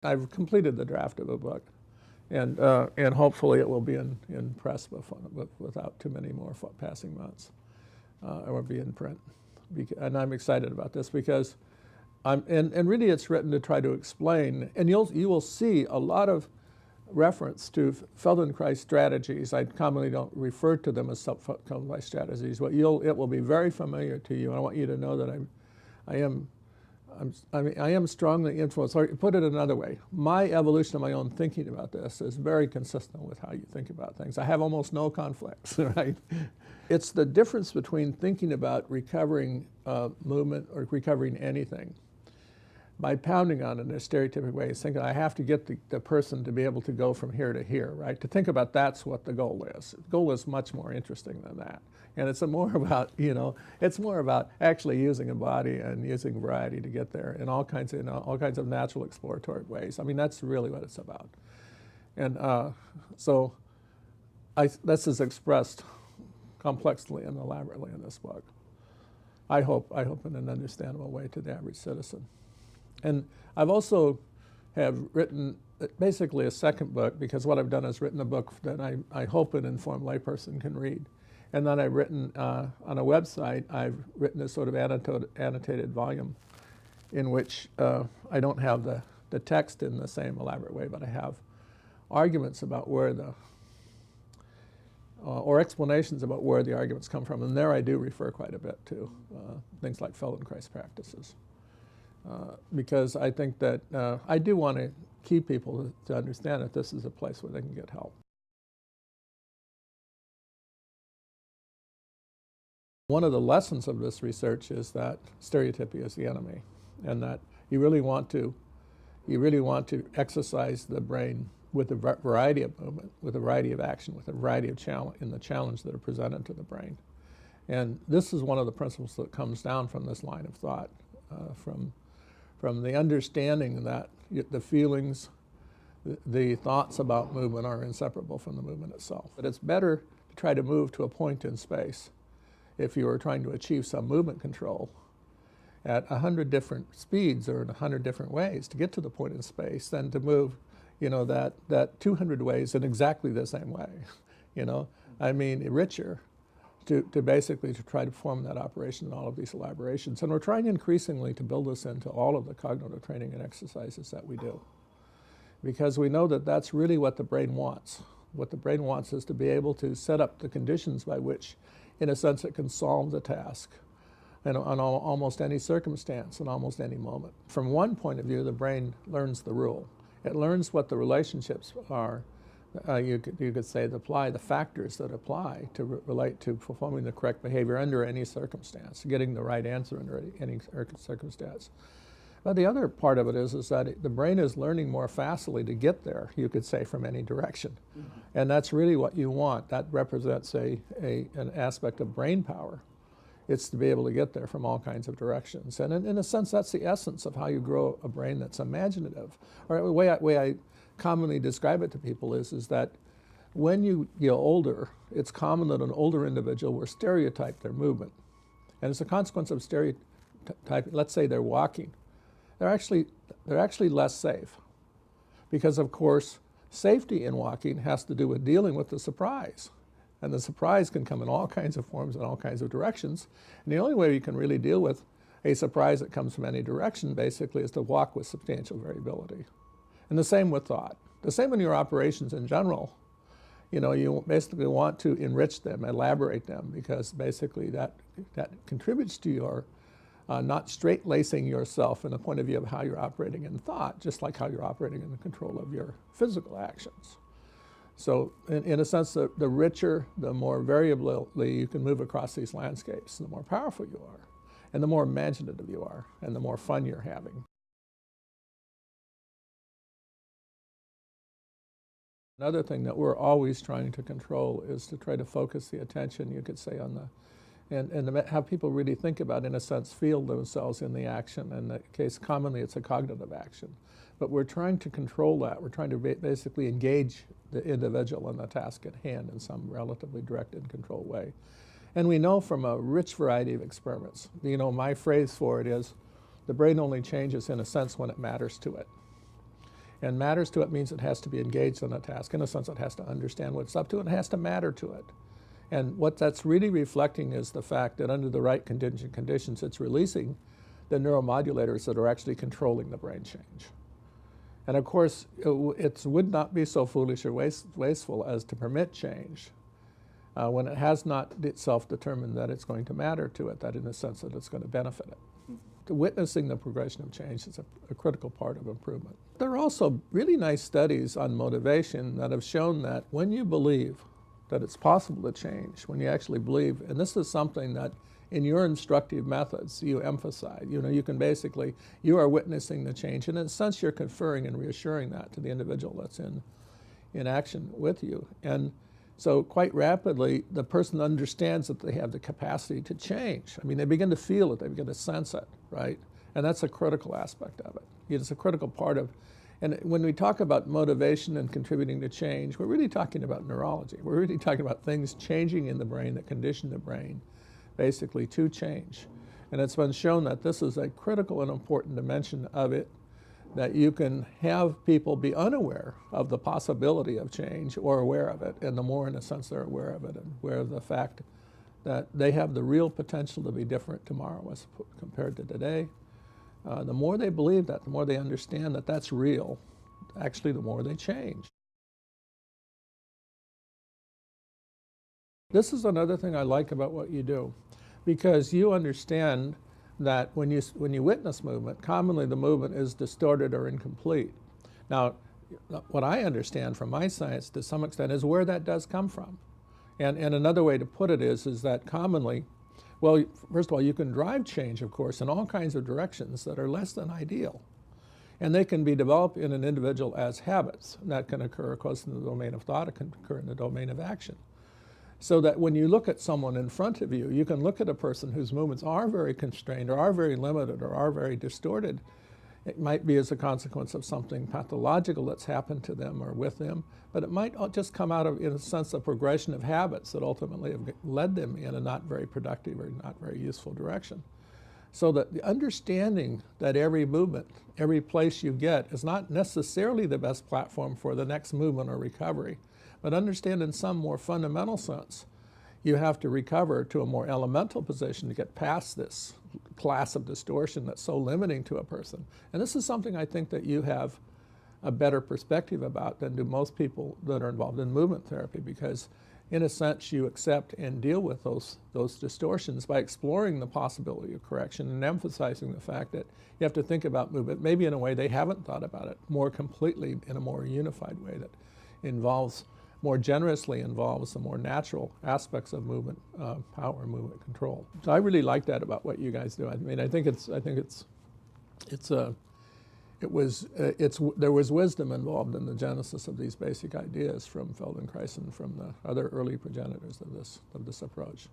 I've completed the draft of a book, and hopefully it will be in press without too many more passing months. It will be in print, and I'm excited about this because and really it's written to try to explain, and you will see a lot of reference to Feldenkrais strategies. I commonly don't refer to them as Feldenkrais strategies, but it will be very familiar to you. And I want you to know that I am strongly influenced. Or put it another way, my evolution of my own thinking about this is very consistent with how you think about things. I have almost no conflicts, right? It's the difference between thinking about recovering movement or recovering anything by pounding on it in a stereotypic way, thinking I have to get the person to be able to go from here to here, right? To think about that's what the goal is. The goal is much more interesting than that. And it's more about, it's more about actually using a body and using variety to get there in all kinds of natural exploratory ways. I mean, that's really what it's about. And so this is expressed complexly and elaborately in this book. I hope in an understandable way to the average citizen. And I've also have written basically a second book, because what I've done is written a book that I hope an informed layperson can read. And then I've written, on a website, I've written a sort of annotated volume in which I don't have the text in the same elaborate way, but I have arguments about where or explanations about where the arguments come from. And there I do refer quite a bit to things like Feldenkrais practices. Because I think that I do want to keep people to understand that this is a place where they can get help. One of the lessons of this research is that stereotypy is the enemy, and that you really want to exercise the brain with a variety of movement, with a variety of action, with a variety of challenge that are presented to the brain. And this is one of the principles that comes down from this line of thought, from the understanding that the feelings, the thoughts about movement are inseparable from the movement itself. But it's better to try to move to a point in space if you are trying to achieve some movement control at 100 different speeds or in 100 different ways to get to the point in space than to move, that 200 ways in exactly the same way, I mean, richer. To basically try to perform that operation in all of these elaborations. And we're trying increasingly to build this into all of the cognitive training and exercises that we do. Because we know that that's really what the brain wants. What the brain wants is to be able to set up the conditions by which, in a sense, it can solve the task on almost any circumstance, in almost any moment. From one point of view, the brain learns the rule. It learns what the relationships are. You could say the factors that apply to relate to performing the correct behavior under any circumstance, getting the right answer under any circumstance. But the other part of it is that the brain is learning more facilely to get there, you could say, from any direction. Mm-hmm. And that's really what you want. That represents an aspect of brain power. It's to be able to get there from all kinds of directions. And in a sense, that's the essence of how you grow a brain that's imaginative. Or the way I commonly describe it to people is that when you get older, it's common that an older individual will stereotype their movement. And as a consequence of stereotyping, let's say they're walking, they're actually less safe. Because of course, safety in walking has to do with dealing with the surprise. And the surprise can come in all kinds of forms and all kinds of directions. And the only way you can really deal with a surprise that comes from any direction, basically, is to walk with substantial variability. And the same with thought. The same in your operations in general. You basically want to enrich them, elaborate them, because basically that contributes to your not straight-lacing yourself in the point of view of how you're operating in thought, just like how you're operating in the control of your physical actions. So in a sense, the richer, the more variably you can move across these landscapes, the more powerful you are, and the more imaginative you are, and the more fun you're having. Another thing that we're always trying to control is to try to focus the attention, you could say, on and have people really think about, in a sense, feel themselves in the action. In that case, commonly it's a cognitive action. But we're trying to control that. We're trying to basically engage the individual in the task at hand in some relatively direct and controlled way. And we know from a rich variety of experiments, my phrase for it is, the brain only changes in a sense when it matters to it. And matters to it means it has to be engaged in a task. In a sense, it has to understand what it's up to, and it has to matter to it. And what that's really reflecting is the fact that under the right contingent conditions, it's releasing the neuromodulators that are actually controlling the brain change. And of course, it would not be so foolish or wasteful as to permit change when it has not itself determined that it's going to matter to it, that in a sense that it's going to benefit it. Witnessing the progression of change is a critical part of improvement. There are also really nice studies on motivation that have shown that when you believe that it's possible to change, when you actually believe, and this is something that in your instructive methods you emphasize, you can basically, you are witnessing the change, and in a sense you're conferring and reassuring that to the individual that's in action with you. And so quite rapidly, the person understands that they have the capacity to change. I mean, they begin to feel it, they begin to sense it, right? And that's a critical aspect of it. It's a critical part of, and when we talk about motivation and contributing to change, we're really talking about neurology. We're really talking about things changing in the brain that condition the brain, basically, to change. And it's been shown that this is a critical and important dimension of it, that you can have people be unaware of the possibility of change or aware of it, and the more, in a sense, they're aware of it and aware of the fact that they have the real potential to be different tomorrow as compared to today. The more they believe that, the more they understand that that's real, actually the more they change. This is another thing I like about what you do, because you understand that when you witness movement, commonly the movement is distorted or incomplete. Now, what I understand from my science to some extent is where that does come from. And another way to put it is that commonly, well, first of all, you can drive change, of course, in all kinds of directions that are less than ideal. And they can be developed in an individual as habits. And that can occur, of course, in the domain of thought. It can occur in the domain of action. So that when you look at someone in front of you, you can look at a person whose movements are very constrained or are very limited or are very distorted. It might be as a consequence of something pathological that's happened to them or with them, but it might just come out of, in a sense, a progression of habits that ultimately have led them in a not very productive or not very useful direction. So that the understanding that every movement, every place you get is not necessarily the best platform for the next movement or recovery, but understand in some more fundamental sense, you have to recover to a more elemental position to get past this class of distortion that's so limiting to a person. And this is something I think that you have a better perspective about than do most people that are involved in movement therapy, because in a sense you accept and deal with those distortions by exploring the possibility of correction and emphasizing the fact that you have to think about movement maybe in a way they haven't thought about it, more completely in a more unified way that involves, more generously involves the more natural aspects of movement, power and movement control. So I really like that about what you guys do. I mean, there was wisdom involved in the genesis of these basic ideas from Feldenkrais and from the other early progenitors of this approach.